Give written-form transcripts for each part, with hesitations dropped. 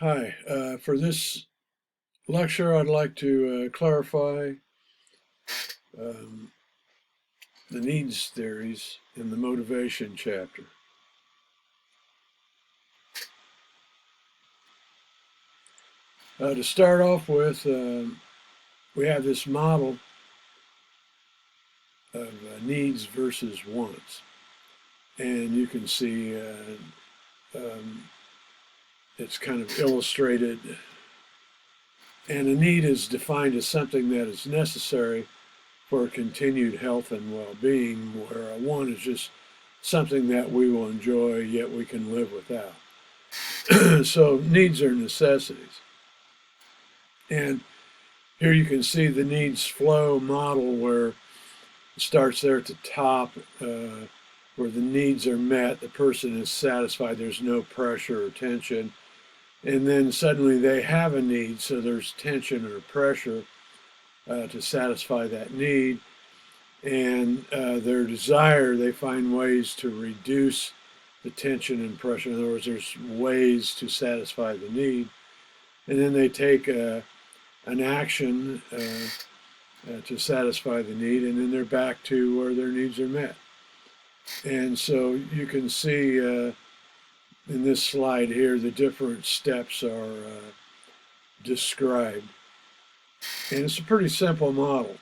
Hi, for this lecture, I'd like to clarify um, the needs theories in the motivation chapter. To start off with, we have this model of needs versus wants. And you can see um, it's kind of illustrated. And a need is defined as something that is necessary for continued health and well-being, where a want is just something that we will enjoy, yet we can live without. So needs are necessities. And here you can see the needs flow model where it starts there at the top, where the needs are met, the person is satisfied, there's no pressure or tension. And then suddenly they have a need, so there's tension or pressure to satisfy that need. And their desire, they find ways to reduce the tension and pressure. In other words, there's ways to satisfy the need. And then they take an action to satisfy the need, and then they're back to where their needs are met. And so you can see in this slide here, the different steps are described. And it's a pretty simple model.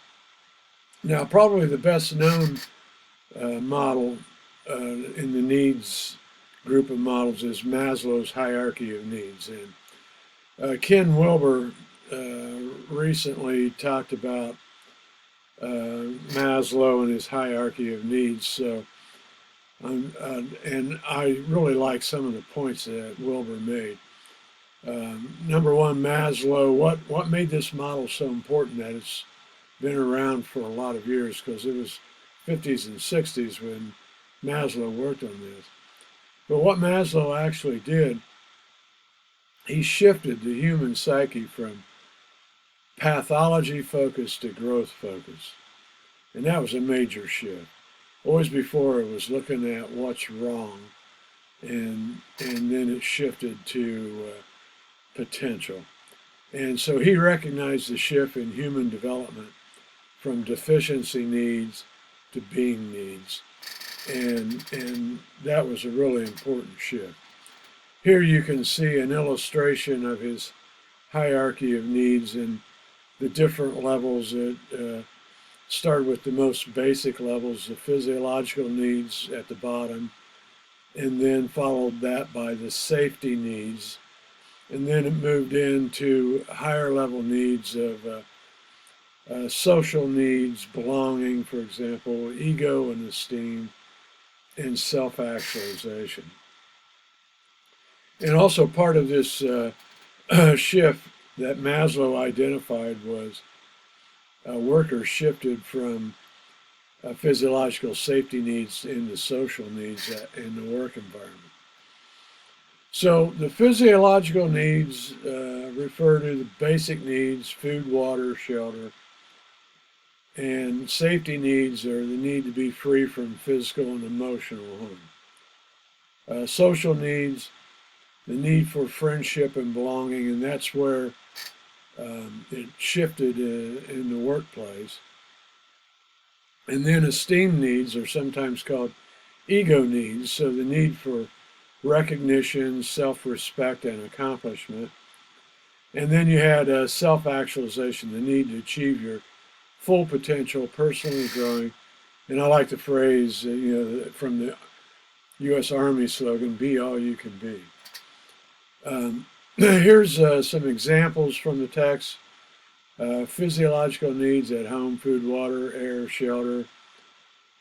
Now, probably the best known model in the needs group of models is Maslow's hierarchy of needs. And Ken Wilber recently talked about Maslow and his hierarchy of needs. So, and I really like some of the points that Wilber made. Number one, Maslow, what made this model so important that it's been around for a lot of years, because it was 50s and 60s when Maslow worked on this. But what Maslow actually did, he shifted the human psyche from pathology focus to growth focus. And that was a major shift. Always before it was looking at what's wrong, and then it shifted to potential. And so he recognized the shift in human development from deficiency needs to being needs. And that was a really important shift. Here you can see an illustration of his hierarchy of needs and the different levels that started with the most basic levels, the physiological needs at the bottom, and then followed that by the safety needs. And then it moved into higher level needs of social needs, belonging, for example, ego and esteem, and self-actualization. And also part of this shift that Maslow identified was workers shifted from physiological safety needs into social needs in the work environment. So the physiological needs refer to the basic needs: food, water, shelter. And safety needs are the need to be free from physical and emotional harm. Social needs, the need for friendship and belonging, and that's where it shifted in the workplace. And then esteem needs are sometimes called ego needs, so the need for recognition, self-respect, and accomplishment. And then you had self-actualization, the need to achieve your full potential, personally growing. And I like the phrase, from the U.S. Army slogan, "Be all you can be." Here's some examples from the text. Physiological needs at home: food, water, air, shelter.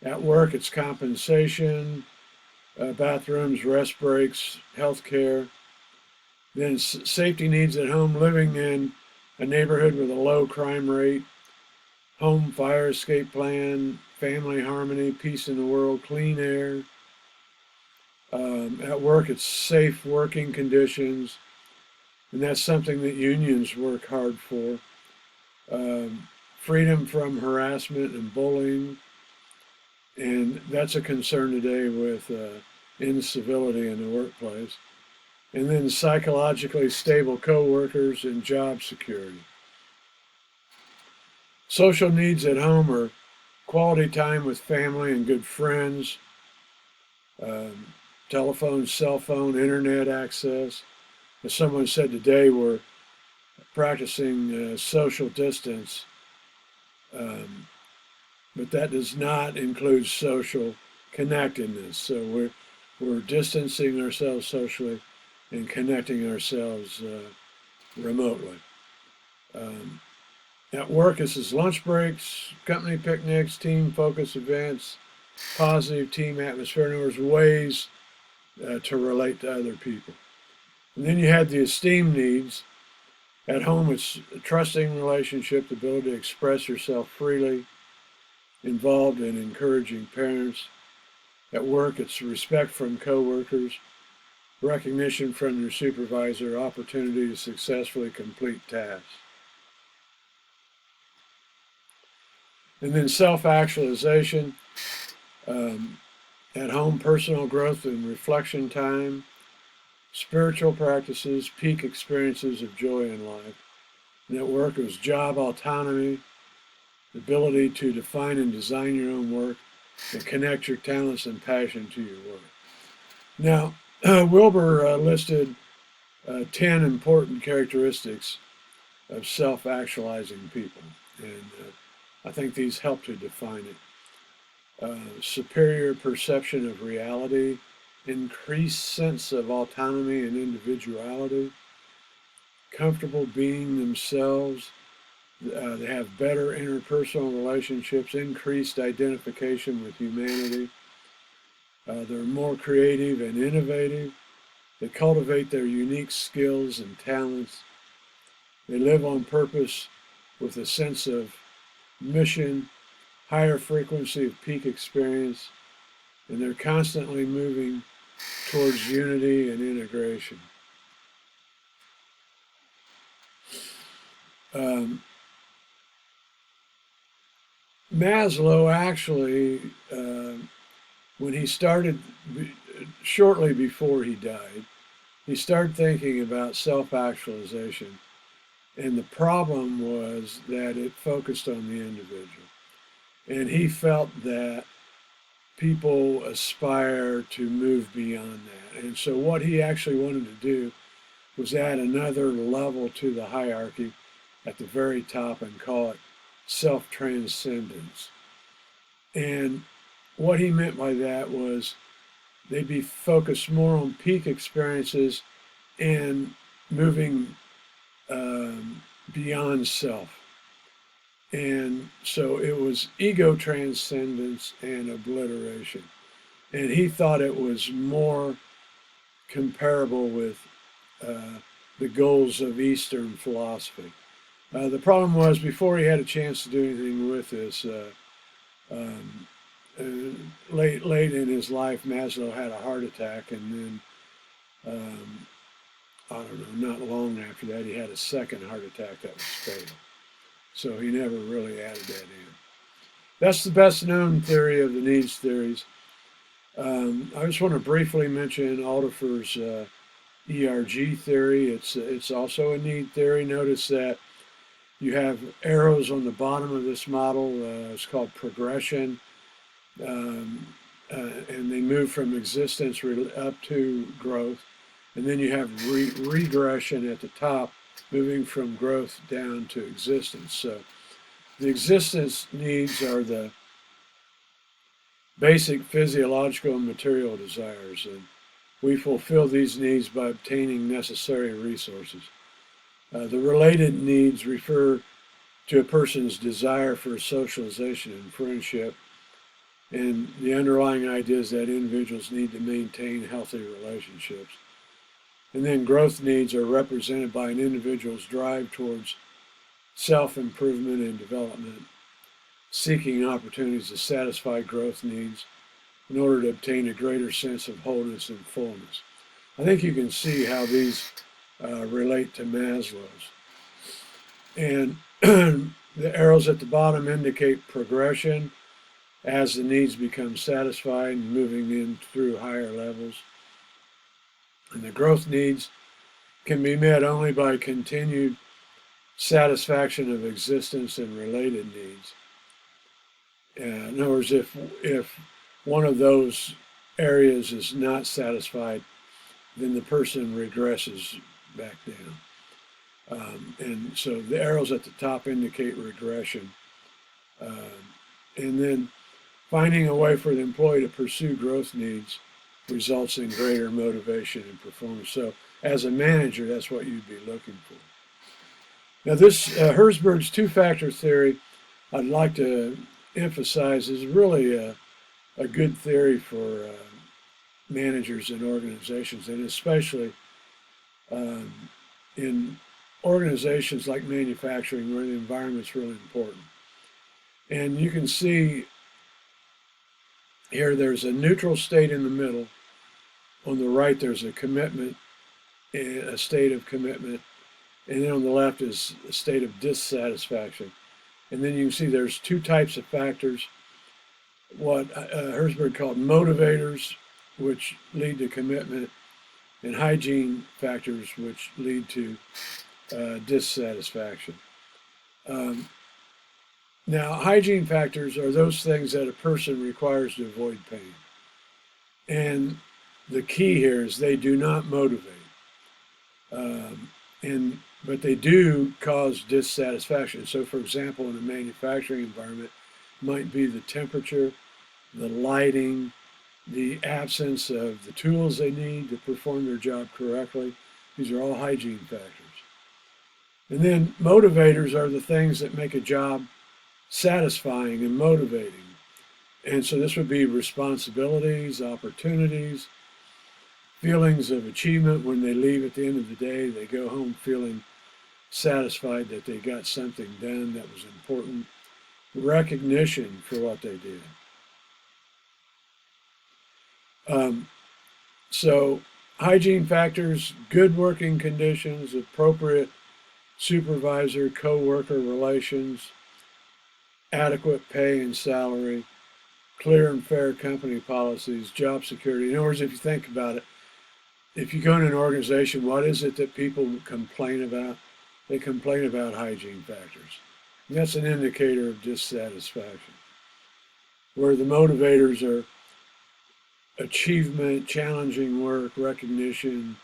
At work, it's compensation, bathrooms, rest breaks, health care. Then safety needs at home: living in a neighborhood with a low crime rate, home fire escape plan, family harmony, peace in the world, clean air. At work, it's safe working conditions, and that's something that unions work hard for. Freedom from harassment and bullying, and that's a concern today with incivility in the workplace. and then psychologically stable coworkers and job security. Social needs at home are quality time with family and good friends, um, telephone, cell phone, internet access. As someone said today, we're practicing social distance, um, but that does not include social connectedness. So we're distancing ourselves socially and connecting ourselves remotely. Um, at work, this is lunch breaks, company picnics, team focus events, positive team atmosphere. In other words, ways to relate to other people. And then you had the esteem needs. At home, it's a trusting relationship, the ability to express yourself freely, involved in encouraging parents. At work, it's respect from coworkers, recognition from your supervisor, opportunity to successfully complete tasks. And then self-actualization, at home, personal growth and reflection time, spiritual practices, peak experiences of joy in life. And at work, it was job autonomy, the ability to define and design your own work, and connect your talents and passion to your work. Now, Wilbur listed 10 important characteristics of self-actualizing people, and I think these help to define it. Superior perception of reality, increased sense of autonomy and individuality, comfortable being themselves, they have better interpersonal relationships, increased identification with humanity, they're more creative and innovative, they cultivate their unique skills and talents, they live on purpose with a sense of mission, higher frequency of peak experience, and they're constantly moving towards unity and integration. Maslow actually, when he started, shortly before he died, he started thinking about self-actualization, and the problem was that it focused on the individual. And he felt that people aspire to move beyond that. And so what he actually wanted to do was add another level to the hierarchy at the very top and call it self-transcendence. And what he meant by that was they'd be focused more on peak experiences and moving beyond self. And so it was ego transcendence and obliteration. And he thought it was more comparable with the goals of Eastern philosophy. The problem was, before he had a chance to do anything with this, late in his life, Maslow had a heart attack, and then I don't know, not long after that, he had a second heart attack that was fatal. So he never really added that in. That's the best known theory of the needs theories. I just want to briefly mention Alderfer's ERG theory. It's also a need theory. Notice that you have arrows on the bottom of this model. It's called progression. And they move from existence up to growth. And then you have regression at the top, moving from growth down to existence. So the existence needs are the basic physiological and material desires, and we fulfill these needs by obtaining necessary resources. The related needs refer to a person's desire for socialization and friendship, and the underlying idea is that individuals need to maintain healthy relationships. And then growth needs are represented by an individual's drive towards self-improvement and development, seeking opportunities to satisfy growth needs in order to obtain a greater sense of wholeness and fullness. I think you can see how these relate to Maslow's. And the arrows at the bottom indicate progression as the needs become satisfied and moving in through higher levels. And the growth needs can be met only by continued satisfaction of existence and related needs. In other words, if one of those areas is not satisfied, then the person regresses back down. And so the arrows at the top indicate regression. And then finding a way for the employee to pursue growth needs results in greater motivation and performance. So as a manager, that's what you'd be looking for. Now this Herzberg's two-factor theory, I'd like to emphasize, is really a good theory for managers and organizations, and especially in organizations like manufacturing where the environment's really important. And you can see here there's a neutral state in the middle. On the right there's a commitment, a state of commitment, and then on the left is a state of dissatisfaction. And then you can see there's two types of factors, what Herzberg called motivators, which lead to commitment, and hygiene factors, which lead to dissatisfaction. Now, hygiene factors are those things that a person requires to avoid pain. And the key here is they do not motivate. But they do cause dissatisfaction. So, for example, in a manufacturing environment, it might be the temperature, the lighting, the absence of the tools they need to perform their job correctly. These are all hygiene factors. And then motivators are the things that make a job satisfying and motivating. And so this would be responsibilities, opportunities, feelings of achievement. When they leave at the end of the day, they go home feeling satisfied that they got something done that was important, recognition for what they did. So hygiene factors, good working conditions, appropriate supervisor, co-worker relations, adequate pay and salary, clear and fair company policies, job security. In other words, if you think about it, if you go in an organization, what is it that people complain about? They complain about hygiene factors. And that's an indicator of dissatisfaction. Where the motivators are achievement, challenging work, recognition,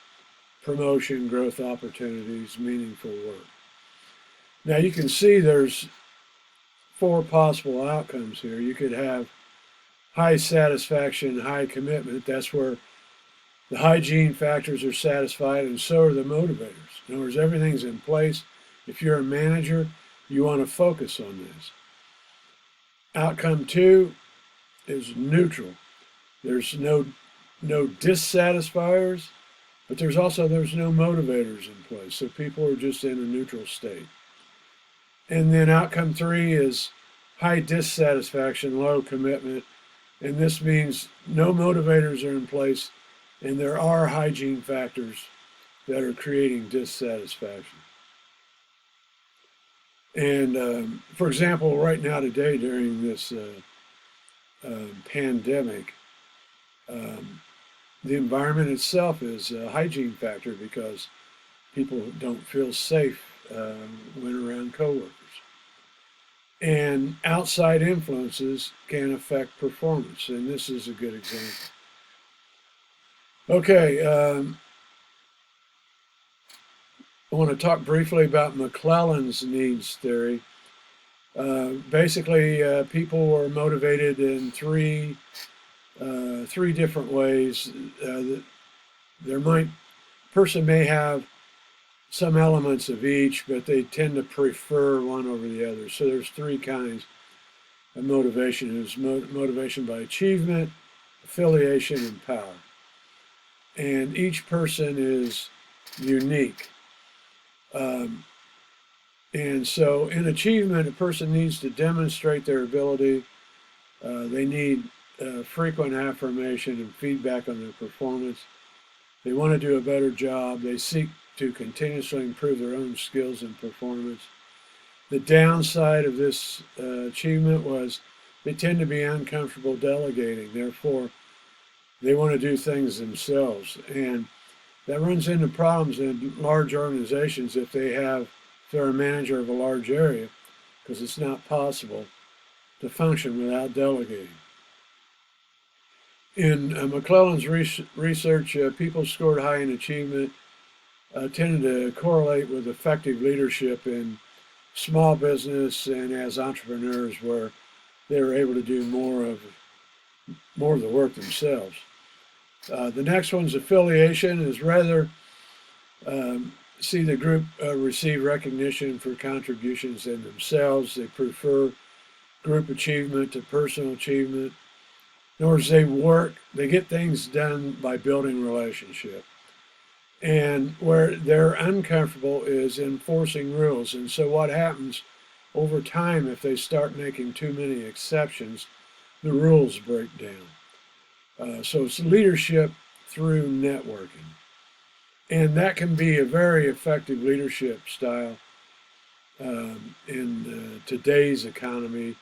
promotion, growth opportunities, meaningful work. Now you can see there's 4 possible outcomes here. You could have high satisfaction, high commitment. That's where the hygiene factors are satisfied, and so are the motivators. In other words, everything's in place. If you're a manager, you want to focus on this. Outcome 2 is neutral. There's no dissatisfiers, but there's no motivators in place. So people are just in a neutral state. And then outcome 3 is high dissatisfaction, low commitment. And this means no motivators are in place, and there are hygiene factors that are creating dissatisfaction. And for example, right now today during this pandemic, the environment itself is a hygiene factor because people don't feel safe when around coworkers. And outside influences can affect performance, and this is a good example. Okay, I want to talk briefly about McClellan's needs theory. Basically, people are motivated in three different ways. Person may have some elements of each, but they tend to prefer one over the other. So there's 3 kinds of motivation. There's motivation by achievement, affiliation, and power. And each person is unique. And so in achievement, a person needs to demonstrate their ability. They need frequent affirmation and feedback on their performance. They want to do a better job. They seek to continuously improve their own skills and performance. The downside of this achievement was they tend to be uncomfortable delegating. Therefore, they want to do things themselves. And that runs into problems in large organizations if they're a manager of a large area, because it's not possible to function without delegating. In McClellan's research, people scored high in achievement tended to correlate with effective leadership in small business and as entrepreneurs, where they were able to do more of the work themselves. The next one's affiliation is rather see the group receive recognition for contributions in themselves. They prefer group achievement to personal achievement. In other words, they get things done by building relationship. And where they're uncomfortable is enforcing rules. And so what happens over time, if they start making too many exceptions, the rules break down. So it's leadership through networking. And that can be a very effective leadership style in today's economy,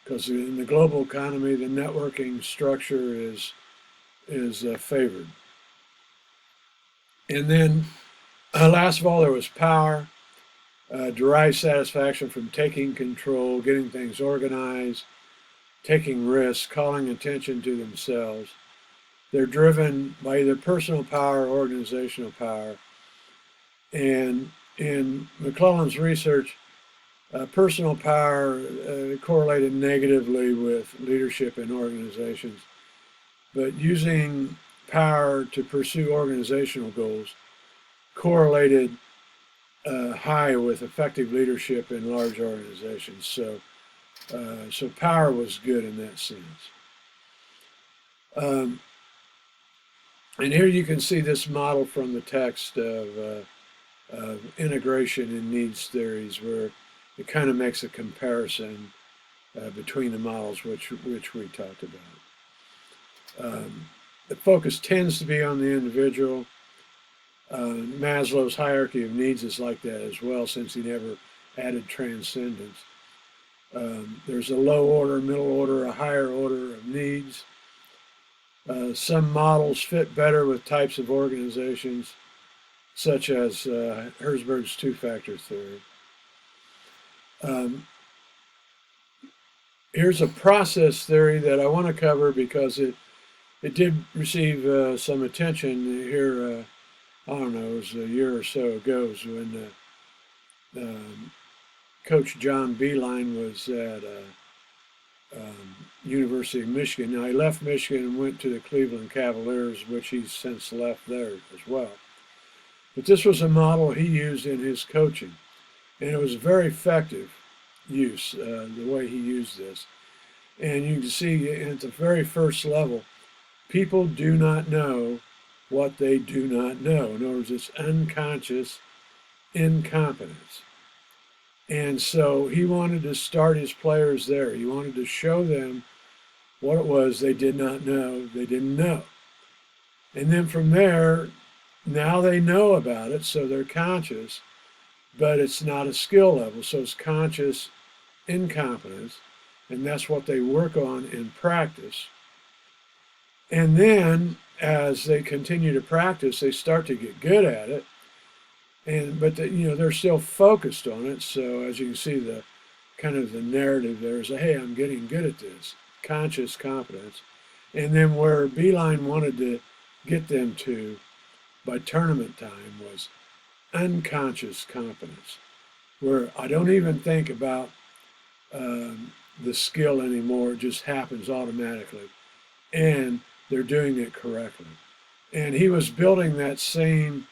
because in the global economy, the networking structure is favored. And then, last of all, there was power, derive satisfaction from taking control, getting things organized, taking risks, calling attention to themselves. They're driven by either personal power or organizational power. And in McClellan's research, personal power correlated negatively with leadership in organizations, but using power to pursue organizational goals correlated high with effective leadership in large organizations. So power was good in that sense. And here you can see this model from the text of integration in needs theories, where it kind of makes a comparison between the models which we talked about. The focus tends to be on the individual. Maslow's hierarchy of needs is like that as well, since he never added transcendence. There's a low order, middle order, a higher order of needs. Some models fit better with types of organizations, such as Herzberg's two-factor theory. Here's a process theory that I want to cover because it did receive some attention here. I don't know, it was a year or so ago, when Coach John Beeline was at University of Michigan. Now, he left Michigan and went to the Cleveland Cavaliers, which he's since left there as well. But this was a model he used in his coaching, and it was very effective use, the way he used this. And you can see at the very first level, people do not know what they do not know. In other words, it's unconscious incompetence. And so he wanted to start his players there. He wanted to show them what it was they did not know, they didn't know. And then from there, now they know about it, so they're conscious, but it's not a skill level. So it's conscious incompetence, and that's what they work on in practice. And then as they continue to practice, they start to get good at it. But they're still focused on it. So as you can see, the kind of the narrative there is, hey, I'm getting good at this, conscious competence. And then where Beeline wanted to get them to by tournament time was unconscious competence, where I don't even think about the skill anymore. It just happens automatically, and they're doing it correctly. And he was building that same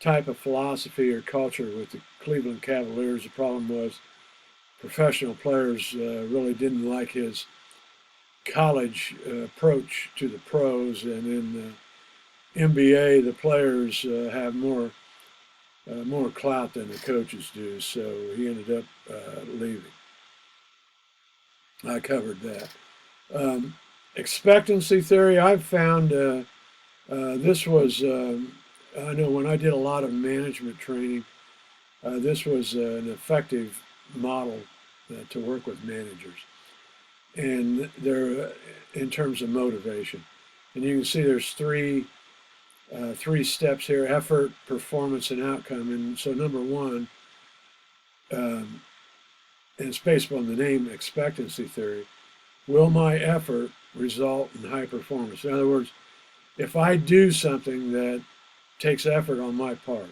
type of philosophy or culture with the Cleveland Cavaliers. The problem was professional players really didn't like his college approach to the pros, and in the NBA, the players have more clout than the coaches do, so he ended up leaving. I covered that. Expectancy theory, I've found this was, I know when I did a lot of management training, this was an effective model to work with managers. And they're in terms of motivation. And you can see there's three three steps here: effort, performance, and outcome. And so number one, and it's based on the name expectancy theory, will my effort result in high performance? In other words, if I do something that takes effort on my part,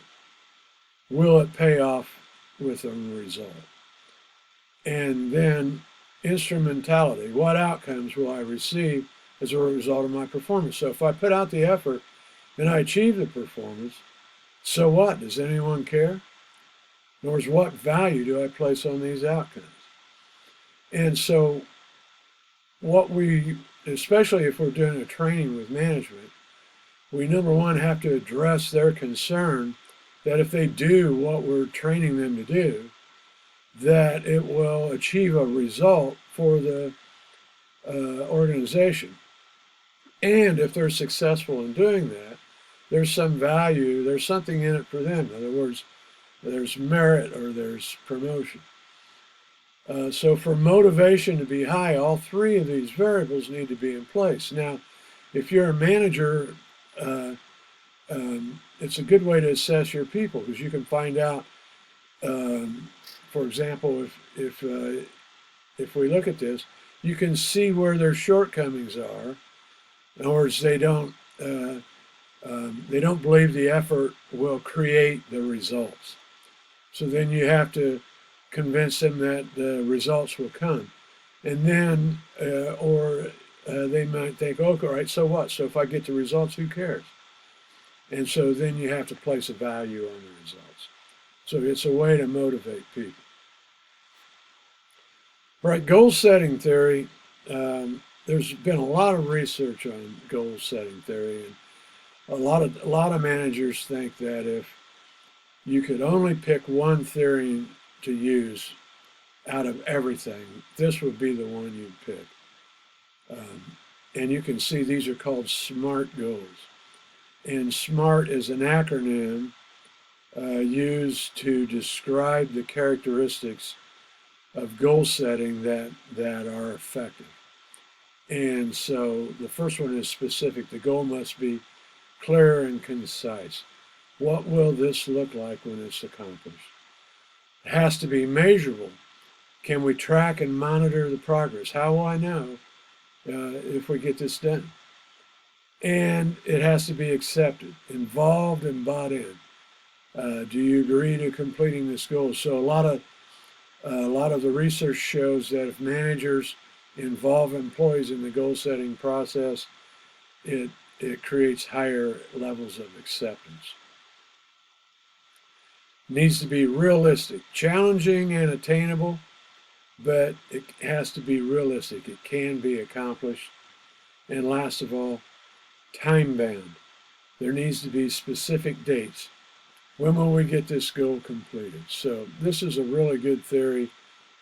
will it pay off with a result? And then instrumentality, what outcomes will I receive as a result of my performance? So if I put out the effort and I achieve the performance, so what? Does anyone care? In other words, what value do I place on these outcomes? And so what we, especially if we're doing a training with management, we number one have to address their concern that if they do what we're training them to do, that it will achieve a result for the organization. And if they're successful in doing that, there's some value, there's something in it for them. In other words, there's merit or there's promotion. So for motivation to be high, all three of these variables need to be in place. Now, if you're a manager, it's a good way to assess your people because you can find out, for example, if we look at this, you can see where their shortcomings are. In other words, they don't believe the effort will create the results. So then you have to convince them that the results will come. And then, they might think, oh, all right, so what? So if I get the results, who cares? And so then you have to place a value on the results. So it's a way to motivate people. Right, goal setting theory. There's been a lot of research on goal setting theory, and a lot of managers think that if you could only pick one theory to use out of everything, this would be the one you'd pick. And you can see these are called SMART goals. And SMART is an acronym used to describe the characteristics of goal setting that are effective. And so the first one is specific. The goal must be clear and concise. What will this look like when it's accomplished? It has to be measurable. Can we track and monitor the progress? How will I know if we get this done? And it has to be accepted, involved, and bought in. Do you agree to completing this goal? So a lot of the research shows that if managers involve employees in the goal setting process, it creates higher levels of acceptance. It needs to be realistic, challenging and attainable, but it has to be realistic. It can be accomplished. And last of all, time bound. There needs to be specific dates. When will we get this goal completed? So this is a really good theory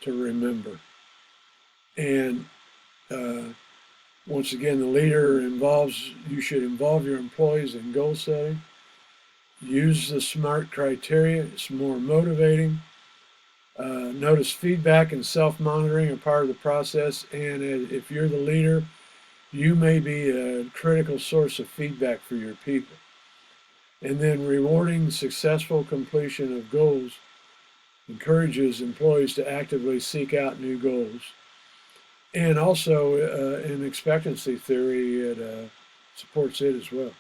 to remember. And once again, the leader you should involve your employees in goal setting. Use the SMART criteria. It's more motivating. Notice feedback and self-monitoring are part of the process. And if you're the leader, you may be a critical source of feedback for your people. And then rewarding successful completion of goals encourages employees to actively seek out new goals. And also in expectancy theory, it supports it as well.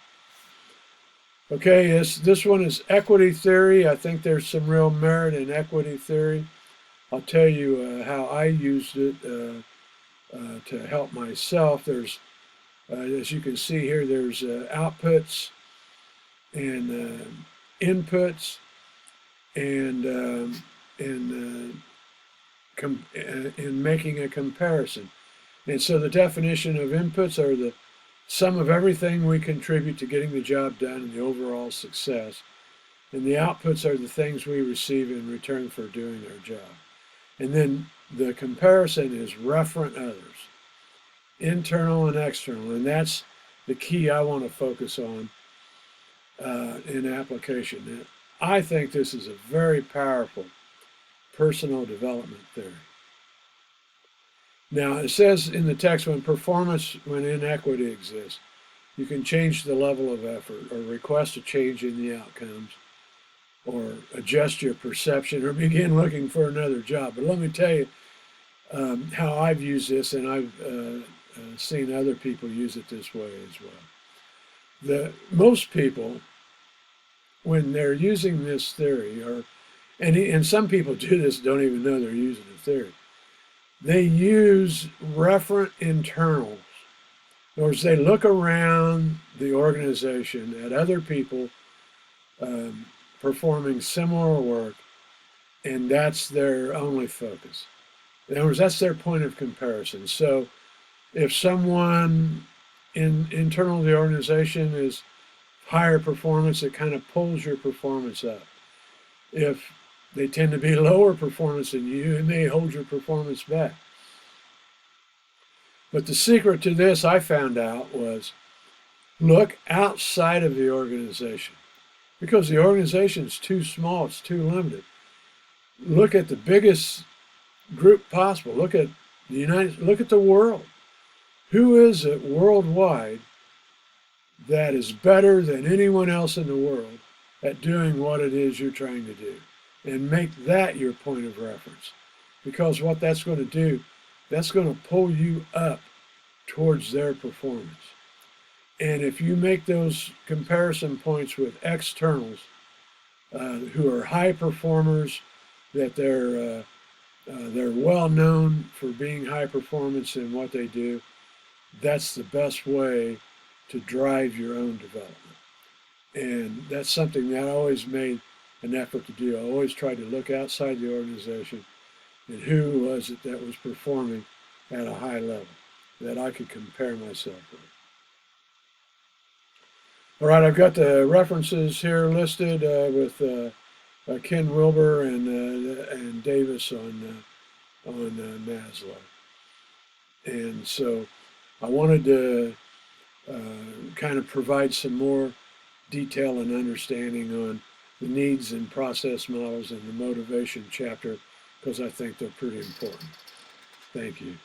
Okay, this one is equity theory. I think there's some real merit in equity theory. I'll tell you how I used it to help myself. There's, as you can see here, there's outputs and inputs and in making a comparison. And so the definition of inputs are the sum of everything we contribute to getting the job done and the overall success. And the outputs are the things we receive in return for doing our job. And then the comparison is referent others, internal and external. And that's the key I want to focus on in application. And I think this is a very powerful personal development theory. Now, it says in the text, when inequity exists. You can change the level of effort or request a change in the outcomes or adjust your perception or begin looking for another job. But let me tell you how I've used this, and I've seen other people use it this way as well. Most people, when they're using this theory, and some people do this, don't even know they're using the theory, they use referent internals. In other words, they look around the organization at other people performing similar work, and that's their only focus. In other words, that's their point of comparison. So if someone internal to the organization is higher performance, it kind of pulls your performance up. If they tend to be lower performance than you, it may hold your performance back. But the secret to this, I found out, was look outside of the organization. Because the organization is too small, it's too limited. Look at the biggest group possible. Look at the world. Who is it worldwide that is better than anyone else in the world at doing what it is you're trying to do? And make that your point of reference. Because what that's going to do, that's going to pull you up towards their performance. And if you make those comparison points with externals who are high performers, that they're well known for being high performance in what they do, that's the best way to drive your own development. And that's something that I always made an effort to do. I always tried to look outside the organization and who was it that was performing at a high level that I could compare myself with. All right, I've got the references here listed with Ken Wilber and Davis on Maslow. And so I wanted to kind of provide some more detail and understanding on the needs and process models in the motivation chapter because I think they're pretty important. Thank you.